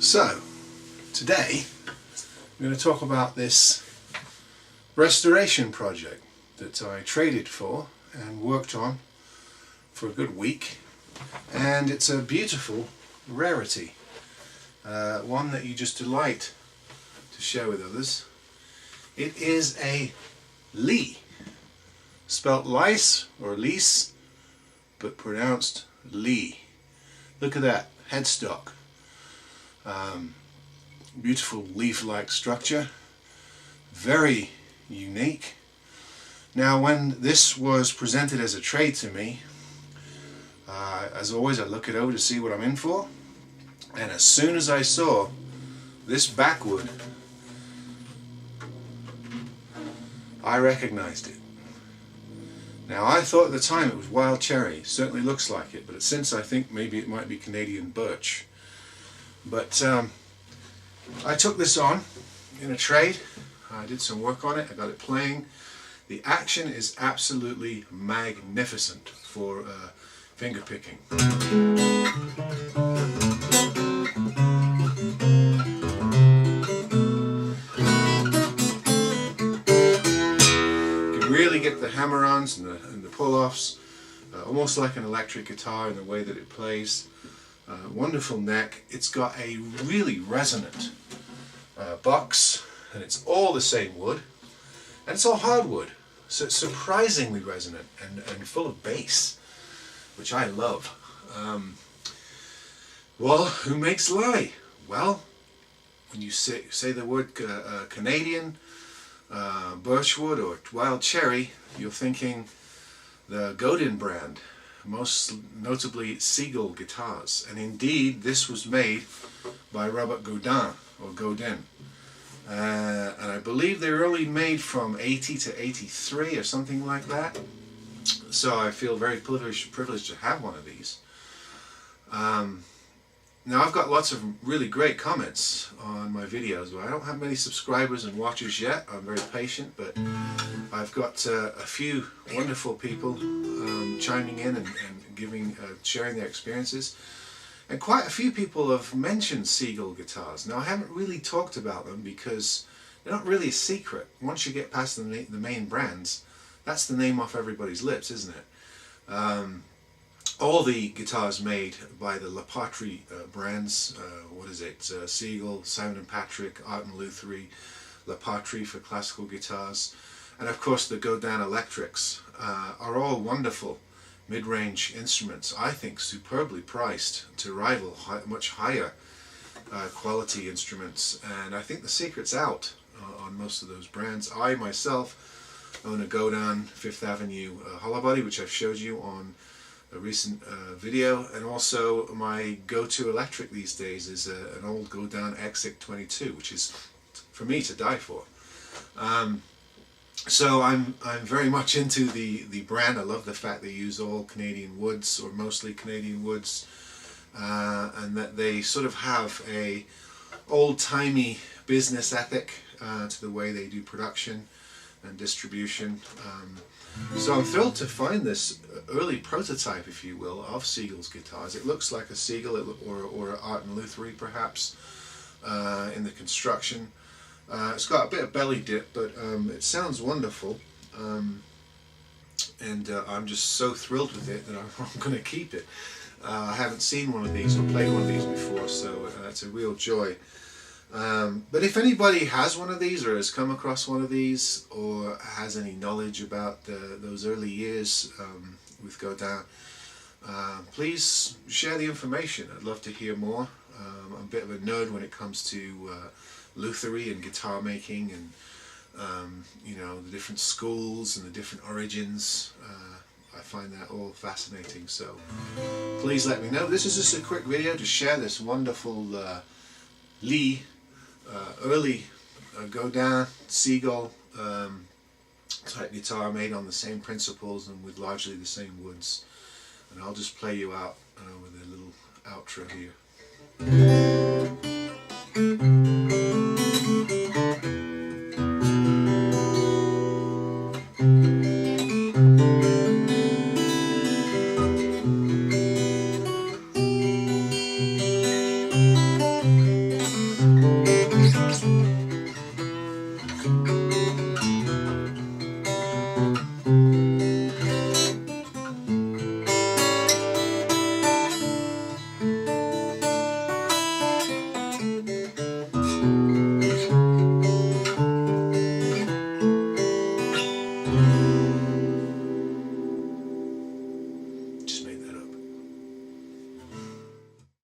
So, today I'm going to talk about this restoration project that I traded for and worked on for a good week, and it's a beautiful rarity, one that you just delight to share with others. It is a Lys, spelt Lys or Lys, but pronounced Lee. Look at that headstock. Beautiful leaf-like structure, very unique. Now, when this was presented as a trade to me, as always I look it over to see what I'm in for, and as soon as I saw this backwood, I recognized it. Now, I thought at the time it was wild cherry, certainly looks like it, but since I think maybe it might be Canadian birch. But I took this on in a trade. I did some work on it, I got it playing. The action is absolutely magnificent for finger picking. You can really get the hammer-ons and the pull-offs, almost like an electric guitar in the way that it plays. Wonderful neck. It's got a really resonant box, and it's all the same wood, and it's all hardwood, so it's surprisingly resonant and full of bass, which I love. Well, who makes Lys? Well, when you say the word Canadian birchwood or wild cherry, you're thinking the Godin brand, most notably Seagull guitars, and indeed this was made by Robert Godin or Godin, and I believe they were only made from 80 to 83 or something like that, so I feel very privileged to have one of these. Now, I've got lots of really great comments on my videos. Well, I don't have many subscribers and watchers yet. I'm very patient, but I've got a few wonderful people chiming in and sharing their experiences. And quite a few people have mentioned Seagull guitars. Now, I haven't really talked about them because they're not really a secret. Once you get past the main brands, that's the name off everybody's lips, isn't it? All the guitars made by the Lutherie brands, Seagull, Simon & Patrick, Art Lutherie, Lutherie for classical guitars, and of course the Godin electrics are all wonderful mid-range instruments, I think superbly priced to rival much higher quality instruments, and I think the secret's out on most of those brands. I myself own a Godin 5th Avenue hollow body, which I've showed you on a recent video, and also my go-to electric these days is an old Godin Exit 22, which is for me to die for. So I'm very much into the brand. I love the fact they use all Canadian woods, or mostly Canadian woods, and that they sort of have a old-timey business ethic to the way they do production and distribution. So I'm thrilled to find this early prototype, if you will, of Seagull's guitars. It looks like a Seagull or an Art Lutherie perhaps in the construction. It's got a bit of belly dip, but it sounds wonderful, and I'm just so thrilled with it that I'm going to keep it. I haven't seen one of these or played one of these before, so it's a real joy. But if anybody has one of these, or has come across one of these, or has any knowledge about those early years with Godin, please share the information. I'd love to hear more. I'm a bit of a nerd when it comes to Lutherie and guitar making, and you know, the different schools and the different origins. I find that all fascinating, so please let me know. This is just a quick video to share this wonderful Lys early Godin Seagull type guitar, made on the same principles and with largely the same woods. And I'll just play you out with a little outro here. Bye.